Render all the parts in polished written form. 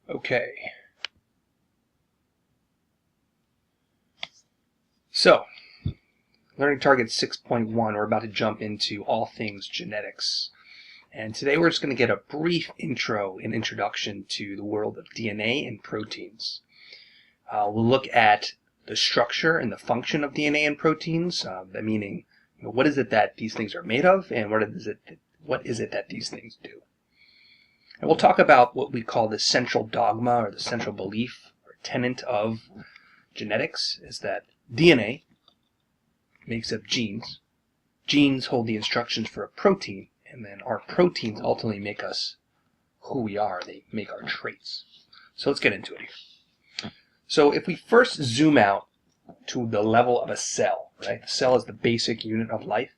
Okay. So, Learning Target 6.1, we're about to jump into all things genetics. And today we're just going to get a brief intro and introduction to the world of DNA and proteins. We'll look at the structure and the function of DNA and proteins, meaning what is it that these things are made of, and what is it that these things do. And we'll talk about what we call the central dogma or the central belief or tenet of genetics, is that DNA makes up genes. Genes hold the instructions for a protein, and then our proteins ultimately make us who we are. They make our traits. So let's get into it here. So if we first zoom out to the level of a cell, right? The cell is the basic unit of life.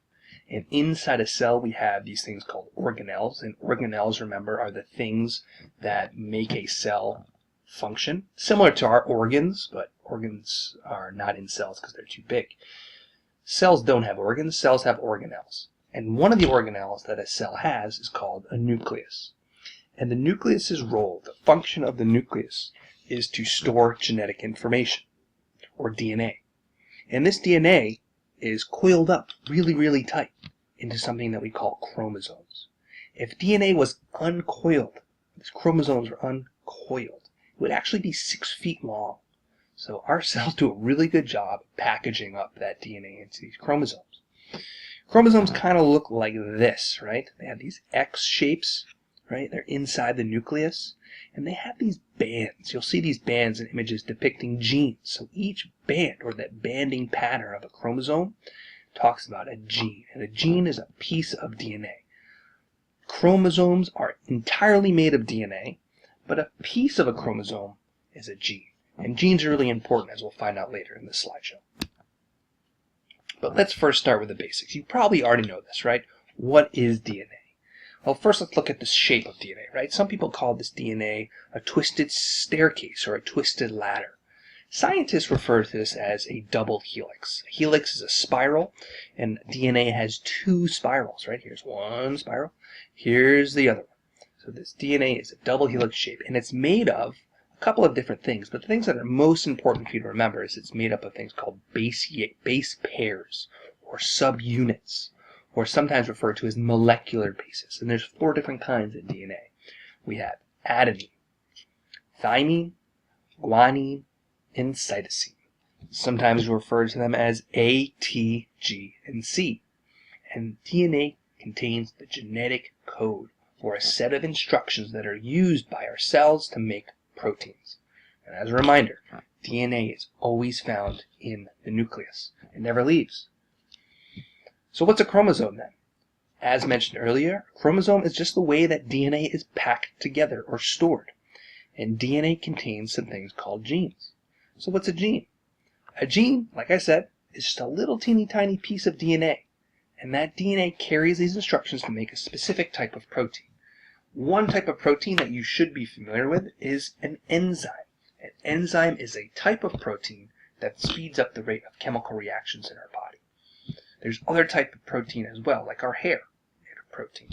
And inside a cell, we have these things called organelles. And organelles, remember, are the things that make a cell function. Similar to our organs, but organs are not in cells because they're too big. Cells don't have organs. Cells have organelles. And one of the organelles that a cell has is called a nucleus. And the nucleus's role, the function of the nucleus, is to store genetic information, or DNA. And this DNA is coiled up really, really tight into something that we call chromosomes. If DNA was uncoiled, these chromosomes were uncoiled, it would actually be 6 feet long. So our cells do a really good job of packaging up that DNA into these chromosomes. Chromosomes kind of look like this, right? They have these X shapes, right? They're inside the nucleus. And they have these bands. You'll see these bands in images depicting genes. So each band, or that banding pattern of a chromosome, talks about a gene. And a gene is a piece of DNA. Chromosomes are entirely made of DNA, but a piece of a chromosome is a gene. And genes are really important, as we'll find out later in this slideshow. But let's first start with the basics. You probably already know this, right? What is DNA? Well, first let's look at the shape of DNA, right? Some people call this DNA a twisted staircase or a twisted ladder. Scientists refer to this as a double helix. A helix is a spiral, and DNA has 2 spirals, right? Here's one spiral, here's the other one. So this DNA is a double helix shape, and it's made of a couple of different things, but the things that are most important for you to remember is it's made up of things called base pairs or subunits, or sometimes referred to as molecular bases. And there's 4 different kinds of DNA. We have adenine, thymine, guanine, and cytosine. Sometimes we refer to them as A, T, G, and C. And DNA contains the genetic code, or a set of instructions that are used by our cells to make proteins. And as a reminder, DNA is always found in the nucleus. It never leaves. So what's a chromosome then? As mentioned earlier, a chromosome is just the way that DNA is packed together or stored. And DNA contains some things called genes. So what's a gene? A gene, like I said, is just a little teeny tiny piece of DNA. And that DNA carries these instructions to make a specific type of protein. One type of protein that you should be familiar with is an enzyme. An enzyme is a type of protein that speeds up the rate of chemical reactions in our body. There's other type of protein as well, like our hair, made of protein.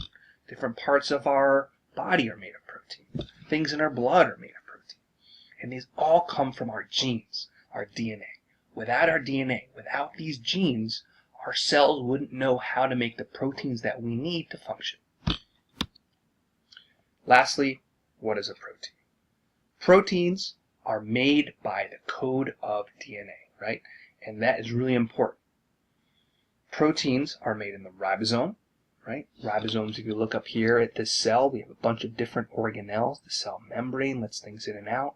Different parts of our body are made of protein. Things in our blood are made of protein. And these all come from our genes, our DNA. Without our DNA, without these genes, our cells wouldn't know how to make the proteins that we need to function. Lastly, what is a protein? Proteins are made by the code of DNA, right? And that is really important. Proteins are made in the ribosome, right? Ribosomes, if you look up here at this cell, we have a bunch of different organelles. The cell membrane lets things in and out.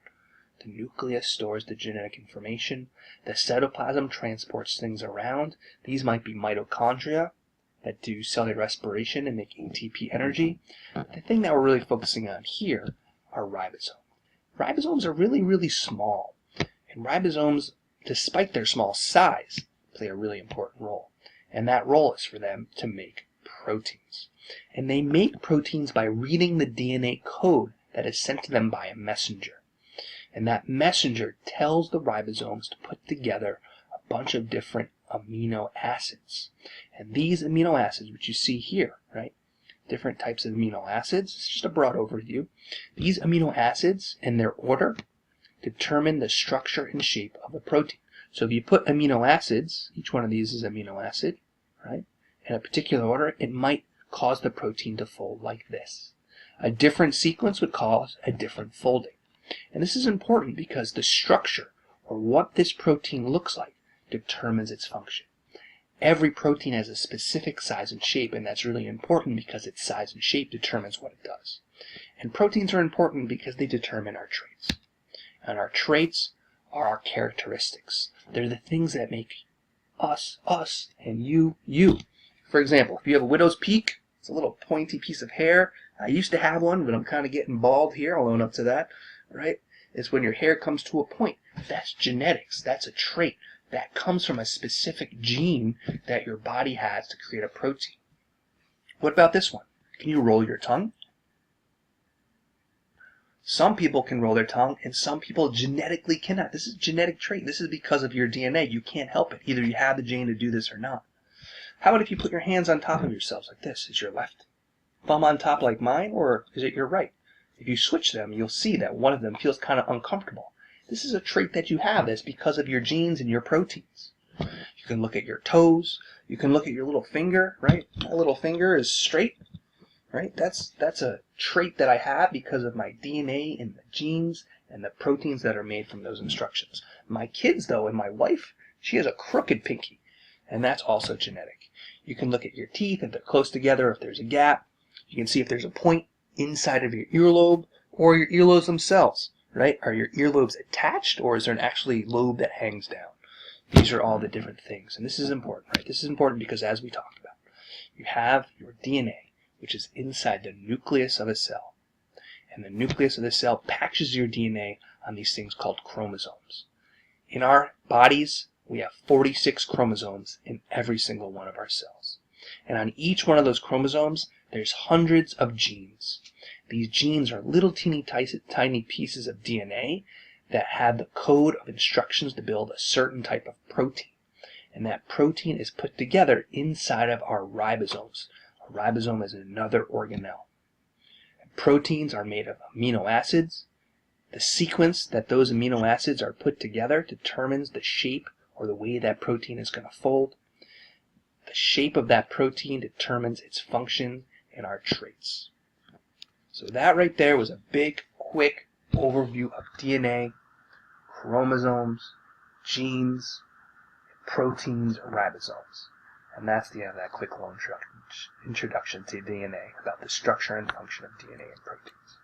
The nucleus stores the genetic information. The cytoplasm transports things around. These might be mitochondria that do cellular respiration and make ATP energy. The thing that we're really focusing on here are ribosomes. Ribosomes are really, really small. And ribosomes, despite their small size, play a really important role. And that role is for them to make proteins. And they make proteins by reading the DNA code that is sent to them by a messenger. And that messenger tells the ribosomes to put together a bunch of different amino acids. And these amino acids, which you see here, right, different types of amino acids. It's just a broad overview. These amino acids and their order determine the structure and shape of a protein. So if you put amino acids, each one of these is amino acid, right, in a particular order, it might cause the protein to fold like this. A different sequence would cause a different folding. And this is important because the structure, or what this protein looks like, determines its function. Every protein has a specific size and shape, and that's really important because its size and shape determines what it does. And proteins are important because they determine our traits. And our traits are our characteristics. They're the things that make us, us, and you, you. For example, if you have a widow's peak, it's a little pointy piece of hair. I used to have one, but I'm kind of getting bald here. I'll own up to that, right? It's when your hair comes to a point. That's genetics. That's a trait. That comes from a specific gene that your body has to create a protein. What about this one? Can you roll your tongue? Some people can roll their tongue, and some people genetically cannot. This is a genetic trait. This is because of your DNA. You can't help it. Either you have the gene to do this or not. How about if you put your hands on top of yourselves like this? Is your left thumb on top like mine, or is it your right? If you switch them, you'll see that one of them feels kind of uncomfortable. This is a trait that you have that's because of your genes and your proteins. You can look at your toes. You can look at your little finger, right? My little finger is straight, right? That's a trait that I have because of my DNA and the genes and the proteins that are made from those instructions. My kids, though, and my wife, she has a crooked pinky, and that's also genetic. You can look at your teeth, if they're close together, if there's a gap. You can see if there's a point inside of your earlobe or your earlobes themselves, right? Are your earlobes attached, or is there an actually lobe that hangs down? These are all the different things, and this is important, right? This is important because, as we talked about, you have your DNA, which is inside the nucleus of a cell. And the nucleus of the cell patches your DNA on these things called chromosomes. In our bodies, we have 46 chromosomes in every single one of our cells. And on each one of those chromosomes, there's hundreds of genes. These genes are little teeny tiny pieces of DNA that have the code of instructions to build a certain type of protein. And that protein is put together inside of our ribosomes. A ribosome is another organelle. Proteins are made of amino acids. The sequence that those amino acids are put together determines the shape or the way that protein is going to fold. The shape of that protein determines its function and our traits. So that right there was a big, quick overview of DNA, chromosomes, genes, proteins, ribosomes. And that's the end of that quick little introduction to DNA, about the structure and function of DNA and proteins.